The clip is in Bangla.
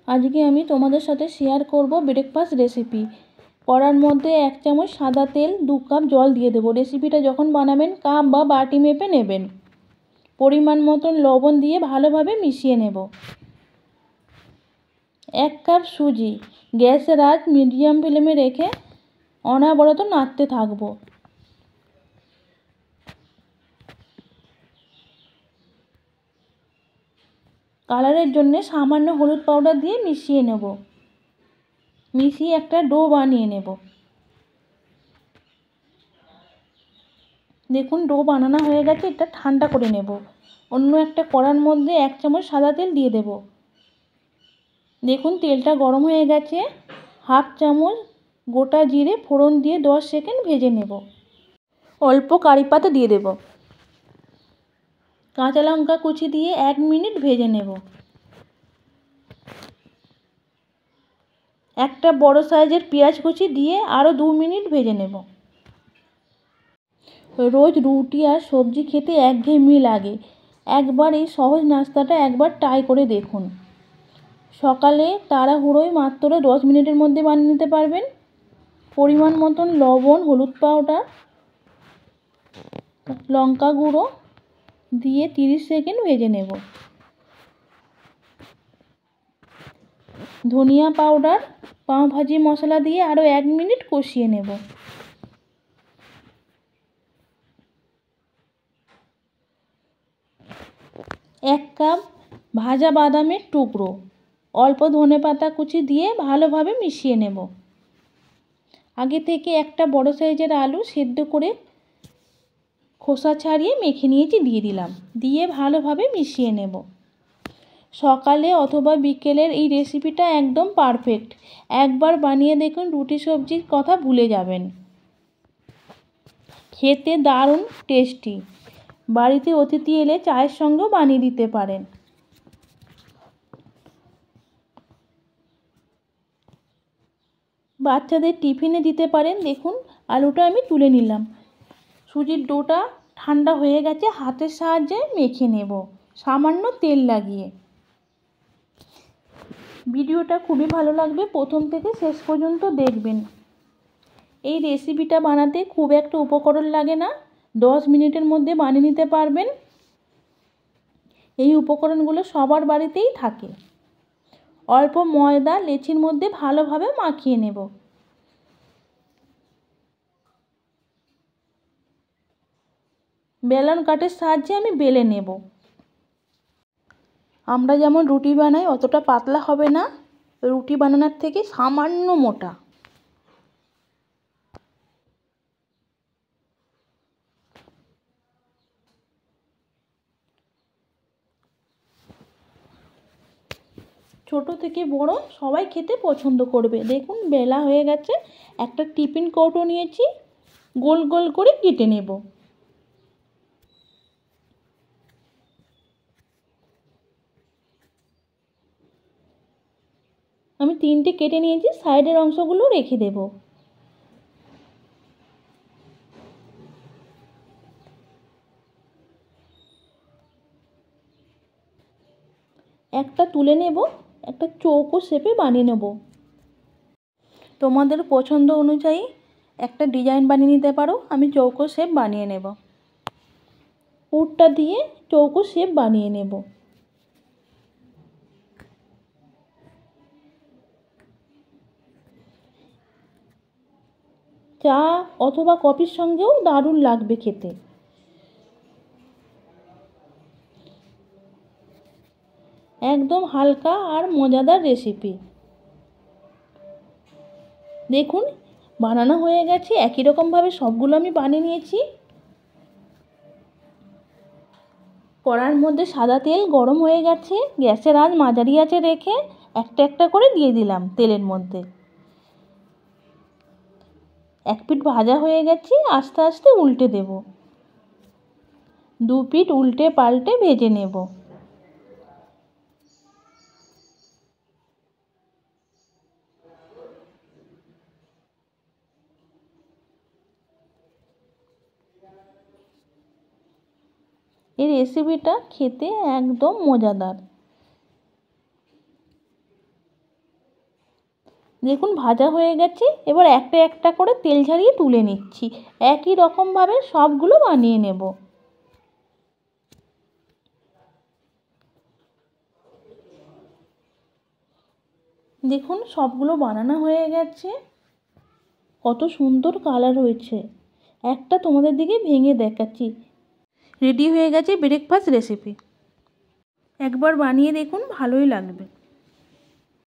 আজকে আমি তোমাদের সাথে শেয়ার করব ব্রেকফাস্ট রেসিপি। কড়ার মধ্যে 1 চামচ সাদা তেল, 2 কাপ জল দিয়ে দেবো। রেসিপিটা যখন বানাবেন কাপ বা বাটি মেপে নেবেন। পরিমাণ মতন লবণ দিয়ে ভালোভাবে মিশিয়ে নেব। 1 কাপ সুজি, গ্যাসের আঁচ মিডিয়াম ফ্লেমে রেখে অনবরত নাড়তে থাকবো। কালারের জন্য সামান্য হলুদ পাউডার দিয়ে মিশিয়ে নেব। মিশিয়ে একটা ডো বানিয়ে নেব। দেখুন ডো বানানো হয়ে গেছে, এটা ঠান্ডা করে নেব। অন্য একটা কড়ার মধ্যে 1 চামচ সাদা তেল দিয়ে দেব। দেখুন তেলটা গরম হয়ে গেছে। হাফ চামচ গোটা জিরে ফোড়ন দিয়ে 10 সেকেন্ড ভেজে নেব। অল্প কারি পাতা দিয়ে দেব। কাঁচা লঙ্কা কুচি দিয়ে 1 মিনিট ভেজে নেব। একটা বড় সাইজের পেঁয়াজ কুচি দিয়ে আরও 2 মিনিট ভেজে নেব। রোজ রুটি আর সবজি খেতে একঘেয়েমি লাগে, একবার এই সহজ নাস্তাটা একবার ট্রাই করে দেখুন। সকালে তাড়াহুড়োয় মাত্র 10 মিনিটের মধ্যে বানিয়ে নিতে পারবেন। পরিমাণ মতন লবণ, হলুদ পাউডার, লঙ্কা গুঁড়ো দিয়ে 30 সেকেন্ড ভেজে নেব। ধনিয়া পাউডার, পাও ভাজি মশলা দিয়ে আরও 1 মিনিট কষিয়ে নেব। এক কাপ ভাজা বাদামের টুকরো, অল্প ধনেপাতা কুচি দিয়ে ভালোভাবে মিশিয়ে নেব। আগে থেকে একটা বড় সাইজের আলু সেদ্ধ করে খোসা ছাড়িয়ে মেখে নিয়েছি, দিয়ে দিলাম। দিয়ে ভালোভাবে মিশিয়ে নেব। সকালে অথবা বিকেলের এই রেসিপিটা একদম পারফেক্ট। একবার বানিয়ে দেখুন, রুটি সবজির কথা ভুলে যাবেন। খেতে দারুণ টেস্টি। বাড়িতে অতিথি এলে চায়ের সঙ্গেও বানিয়ে দিতে পারেন। বাচ্চাদের টিফিনে দিতে পারেন। দেখুন আলুটা আমি তুলে নিলাম। সুজির ডোটা ঠান্ডা হয়ে গেছে, হাতের সাহায্যে মেখে নেব সামান্য তেল লাগিয়ে। ভিডিওটা খুবই ভালো লাগবে, প্রথম থেকে শেষ পর্যন্ত দেখবেন। এই রেসিপিটা বানাতে খুব একটা উপকরণ লাগে না, 10 মিনিটের মধ্যে বানিয়ে নিতে পারবেন। এই উপকরণগুলো সবার বাড়িতেই থাকে। অল্প ময়দা লেচির মধ্যে ভালোভাবে মাখিয়ে নেব। বেলন কাঠের সাহায্যে আমি বেলে নেব। আমরা যেমন রুটি বানাই অতটা পাতলা হবে না, রুটি বানানোর থেকে সামান্য মোটা। ছোট থেকে বড় সবাই খেতে পছন্দ করবে। দেখুন বেলা হয়ে গেছে, একটা টিফিন কৌটো নিয়েছি, গোল গোল করে কেটে নেব। আমি 3টে কেটে নিয়েছি, সাইডের অংশগুলো রেখে দেব। একটা তুলে নেব, একটা চৌকো শেপে বানিয়ে নেব। তোমাদের পছন্দ অনুযায়ী একটা ডিজাইন বানিয়ে নিতে পারো। আমি চৌকো শেপ বানিয়ে নেব। পুরটা দিয়ে চৌকো শেপ বানিয়ে নেব। চা অথবা কফির সঙ্গেও দারুণ লাগবে খেতে। একদম হালকা আর মজাদার রেসিপি। দেখুন বানানো হয়ে গেছে, একই রকমভাবে সবগুলো আমি বানিয়ে নিয়েছি। কড়ার মধ্যে সাদা তেল গরম হয়ে গেছে, গ্যাসের আঁচ মাঝারি আঁচে রেখে একটা একটা করে দিয়ে দিলাম তেলের মধ্যে। এক পিঠ ভাজা হয়ে গেছে, আস্তে আস্তে উল্টে দেব। 2 পিঠ উল্টে পাল্টে ভেজে নেব। এই রেসিপিটা খেতে একদম মজাদার। দেখুন ভাজা হয়ে গেছে। এবার একটা একটা করে তেল ঝরিয়ে তুলে নিচ্ছি। একই রকমভাবে সবগুলো বানিয়ে নেব। দেখুন সবগুলো বানানো হয়ে গেছে। কত সুন্দর কালার হয়েছে। একটা তোমাদের দিকে ভেঙে দেখাচ্ছি। রেডি হয়ে গেছে ব্রেকফাস্ট রেসিপি। একবার বানিয়ে দেখুন, ভালোই লাগবে।